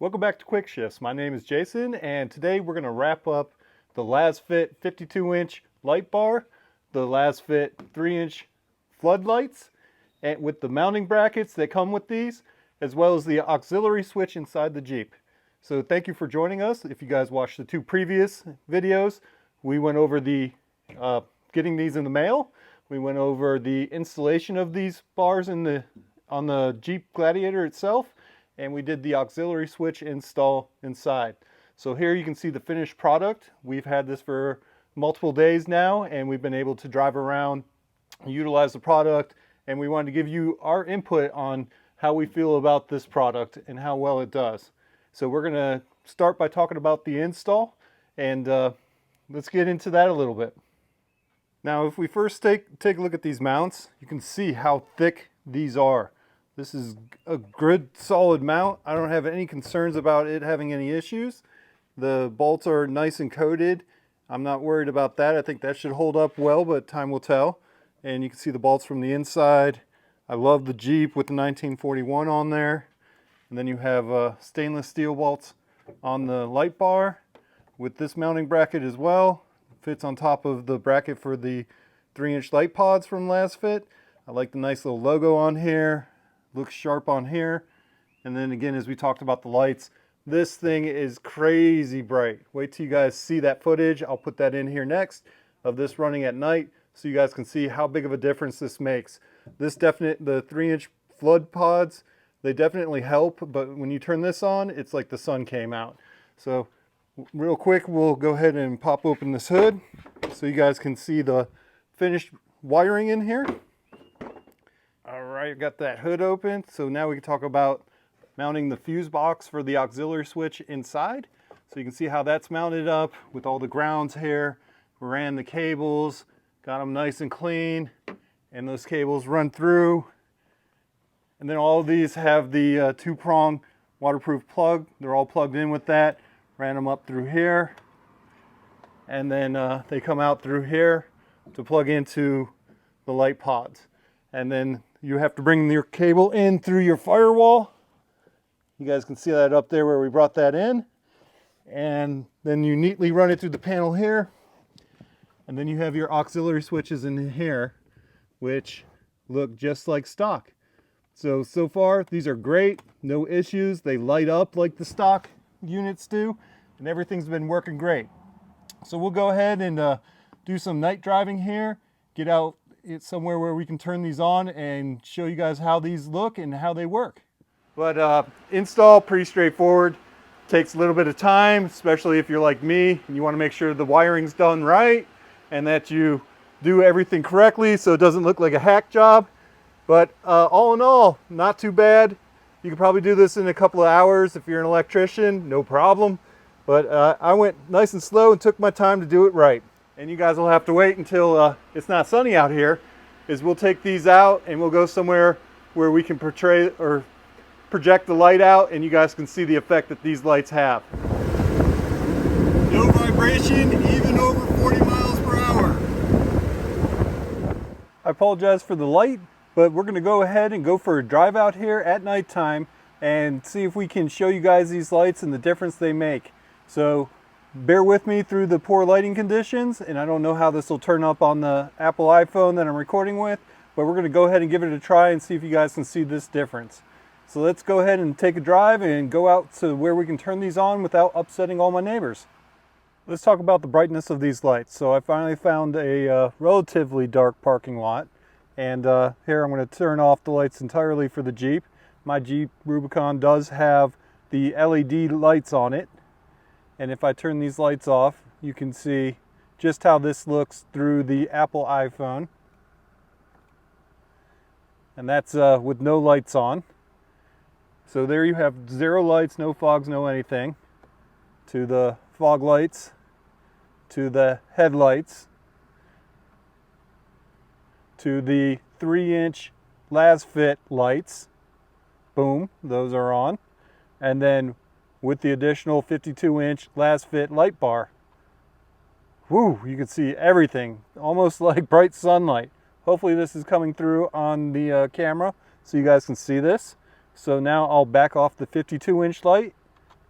Welcome back to QuickShifts. My name is Jason, and today we're going to wrap up the LASFIT 52-inch light bar, the LASFIT 3-inch floodlights, and with the mounting brackets that come with these, as well as the auxiliary switch inside the Jeep. So thank you for joining us. If you guys watched the two previous videos, we went over the getting these in the mail. We went over the installation of these bars on the Jeep Gladiator itself, and we did the auxiliary switch install inside. So here you can see the finished product. We've had this for multiple days now, and we've been able to drive around, utilize the product, and we wanted to give you our input on how we feel about this product and how well it does. So we're going to start by talking about the install, and let's get into that a little bit. Now, if we first take a look at these mounts, you can see how thick these are. This is a good solid mount. I don't have any concerns about it having any issues. The bolts are nice and coated. I'm not worried about that. I think that should hold up well, but time will tell. And you can see the bolts from the inside. I love the Jeep with the 1941 on there. And then you have stainless steel bolts on the light bar with this mounting bracket as well. It fits on top of the bracket for the 3-inch light pods from LASFIT. I like the nice little logo on here. Looks sharp on here. And then again, as we talked about the lights, this thing is crazy bright. Wait till you guys see that footage. I'll put that in here next of this running at night so you guys can see how big of a difference this makes. The 3-inch flood pods, they definitely help, but when you turn this on, it's like the sun came out. So real quick, we'll go ahead and pop open this hood so you guys can see the finished wiring in here. All right, got that hood open. So now we can talk about mounting the fuse box for the auxiliary switch inside. So you can see how that's mounted up with all the grounds here. We ran the cables, got them nice and clean, and those cables run through. And then all of these have the 2-prong waterproof plug. They're all plugged in with that. Ran them up through here. And then they come out through here to plug into the light pods. And then you have to bring your cable in through your firewall. You guys can see that up there where we brought that in. And then you neatly run it through the panel here. And then you have your auxiliary switches in here, which look just like stock. So far, these are great. No issues. They light up like the stock units do. And everything's been working great. So we'll go ahead and do some night driving here. Get out somewhere where we can turn these on and show you guys how these look and how they work. But install, pretty straightforward. Takes a little bit of time, especially if you're like me and you want to make sure the wiring's done right and that you do everything correctly so it doesn't look like a hack job. But all in all, not too bad. You can probably do this in a couple of hours if you're an electrician, no problem. But I went nice and slow and took my time to do it right. And you guys will have to wait until it's not sunny out here, is we'll take these out and we'll go somewhere where we can portray or project the light out and you guys can see the effect that these lights have. No vibration, even over 40 miles per hour. I apologize for the light, but we're going to go ahead and go for a drive out here at nighttime and see if we can show you guys these lights and the difference they make. So bear with me through the poor lighting conditions, and I don't know how this will turn up on the Apple iPhone that I'm recording with, but we're going to go ahead and give it a try and see if you guys can see this difference. So let's go ahead and take a drive and go out to where we can turn these on without upsetting all my neighbors. Let's talk about the brightness of these lights. So I finally found a relatively dark parking lot, and here I'm going to turn off the lights entirely for the Jeep. My Jeep Rubicon does have the LED lights on it. And if I turn these lights off, you can see just how this looks through the Apple iPhone. And that's with no lights on. So there you have 0 lights, no fogs, no anything. To the fog lights, to the headlights, to the 3-inch LASFIT lights. Boom, those are on. And then with the additional 52-inch LASFIT light bar. Woo, you can see everything, almost like bright sunlight. Hopefully this is coming through on the camera so you guys can see this. So now I'll back off the 52-inch light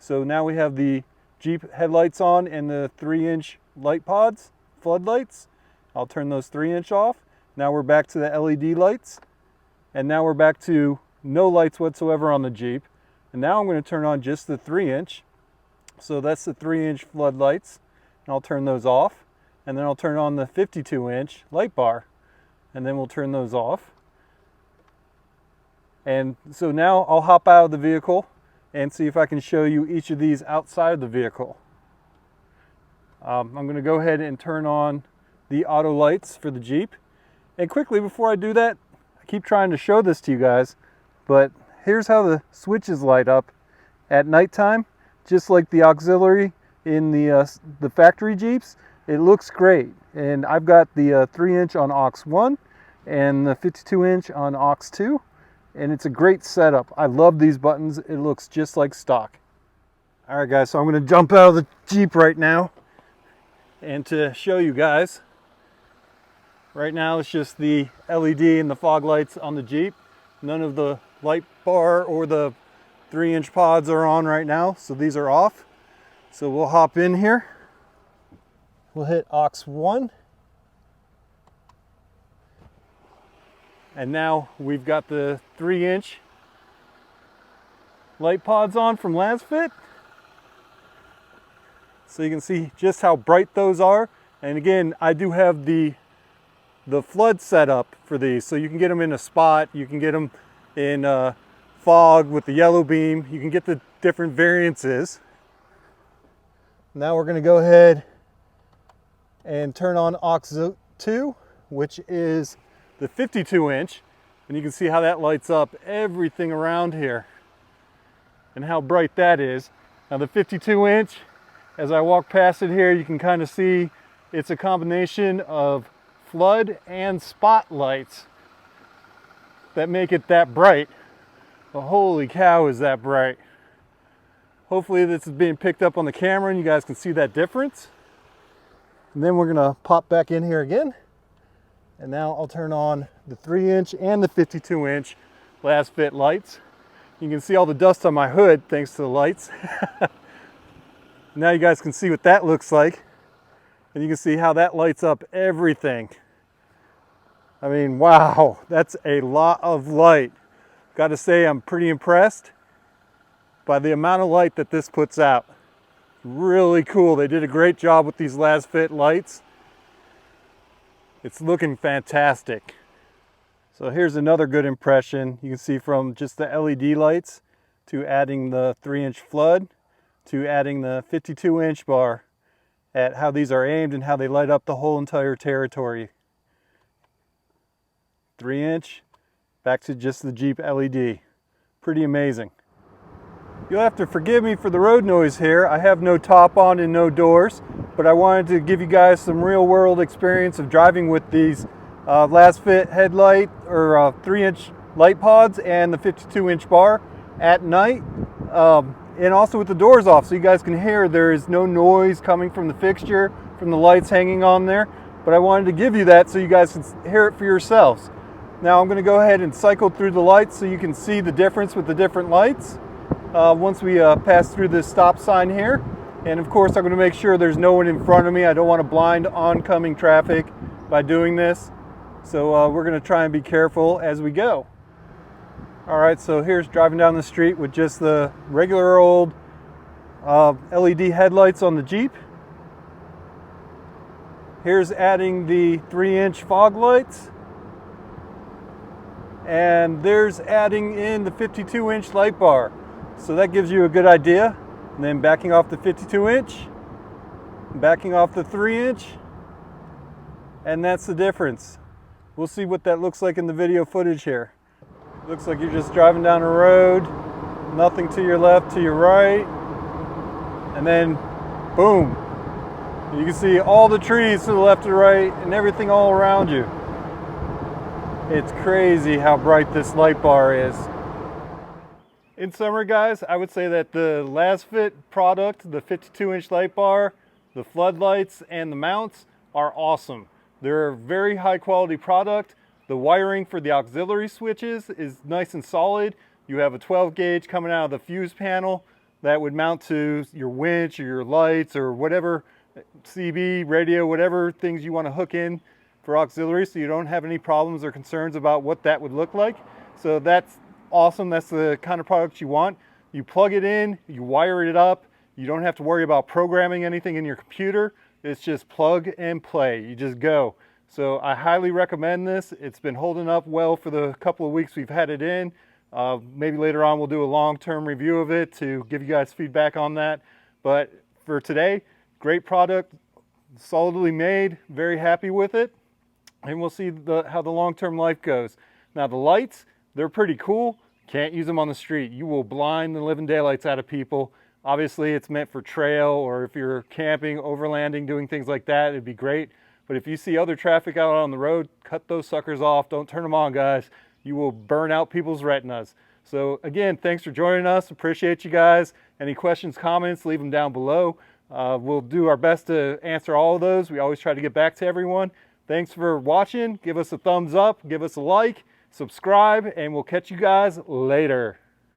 So now we have the Jeep headlights on and the 3-inch light pods, floodlights. I'll turn those 3-inch off. Now we're back to the LED lights. And now we're back to no lights whatsoever on the Jeep. And now I'm going to turn on just the 3-inch. So that's the 3-inch floodlights. And I'll turn those off. And then I'll turn on the 52-inch light bar. And then we'll turn those off. And so now I'll hop out of the vehicle and see if I can show you each of these outside of the vehicle. I'm going to go ahead and turn on the auto lights for the Jeep. And quickly before I do that, I keep trying to show this to you guys, but here's how the switches light up at nighttime, just like the auxiliary in the factory Jeeps. It looks great. And I've got the 3-inch on aux 1 and the 52-inch on aux 2. And it's a great setup. I love these buttons. It looks just like stock. All right, guys, so I'm going to jump out of the Jeep right now. And to show you guys, right now it's just the LED and the fog lights on the Jeep. None of the light bar or the 3-inch pods are on right now, so these are off. So we'll hop in here. We'll hit aux 1. And now we've got the 3-inch light pods on from LASFIT. So you can see just how bright those are. And again, I do have the flood setup for these. So you can get them in a spot, you can get them in fog with the yellow beam. You can get the different variances. Now we're going to go ahead and turn on aux 2, which is the 52-inch, and you can see how that lights up everything around here and how bright that is. Now the 52-inch, as I walk past it here, you can kind of see it's a combination of flood and spotlights that make it that bright. But holy cow, is that bright. Hopefully this is being picked up on the camera and you guys can see that difference. And then we're gonna pop back in here again. And now I'll turn on the 3-inch and the 52-inch LASFIT lights. You can see all the dust on my hood thanks to the lights. Now you guys can see what that looks like. And you can see how that lights up everything. I mean, wow, that's a lot of light. Got to say, I'm pretty impressed by the amount of light that this puts out. Really cool. They did a great job with these LASFIT lights. It's looking fantastic. So here's another good impression. You can see from just the LED lights to adding the 3-inch flood to adding the 52-inch bar at how these are aimed and how they light up the whole entire territory. 3-inch back to just the Jeep LED. Pretty amazing. You'll have to forgive me for the road noise here. I have no top on and no doors, but I wanted to give you guys some real world experience of driving with these LASFIT headlight or 3-inch light pods and the 52-inch bar at night, and also with the doors off so you guys can hear there is no noise coming from the fixture, from the lights hanging on there. But I wanted to give you that so you guys can hear it for yourselves. Now I'm going to go ahead and cycle through the lights so you can see the difference with the different lights once we pass through this stop sign here. And of course I'm going to make sure there's no one in front of me. I don't want to blind oncoming traffic by doing this. So we're going to try and be careful as we go. Alright, so here's driving down the street with just the regular old LED headlights on the Jeep. Here's adding the 3-inch fog lights. And there's adding in the 52-inch light bar. So that gives you a good idea. And then backing off the 52-inch, backing off the 3-inch, and that's the difference. We'll see what that looks like in the video footage here. Looks like you're just driving down a road, nothing to your left, to your right, and then boom. You can see all the trees to the left and right and everything all around you. It's crazy how bright this light bar is. In summary, guys, I would say that the LASFIT product, the 52-inch light bar, the floodlights, and the mounts are awesome. They're a very high quality product. The wiring for the auxiliary switches is nice and solid. You have a 12 gauge coming out of the fuse panel. that would mount to your winch or your lights or whatever, CB, radio, whatever things you want to hook in for auxiliary, so you don't have any problems or concerns about what that would look like. So that's awesome. That's the kind of product you want. You plug it in, you wire it up. You don't have to worry about programming anything in your computer. It's just plug and play. You just go. So I highly recommend this. It's been holding up well for the couple of weeks we've had it in. Maybe later on we'll do a long-term review of it to give you guys feedback on that. But for today, great product, solidly made, very happy with it. And we'll see how the long-term life goes. Now the lights, they're pretty cool. Can't use them on the street. You will blind the living daylights out of people. Obviously it's meant for trail, or if you're camping, overlanding, doing things like that, it'd be great. But if you see other traffic out on the road, cut those suckers off. Don't turn them on, guys. You will burn out people's retinas. So again, thanks for joining us. Appreciate you guys. Any questions, comments, leave them down below. We'll do our best to answer all of those. We always try to get back to everyone. Thanks for watching. Give us a thumbs up, give us a like, subscribe, and we'll catch you guys later.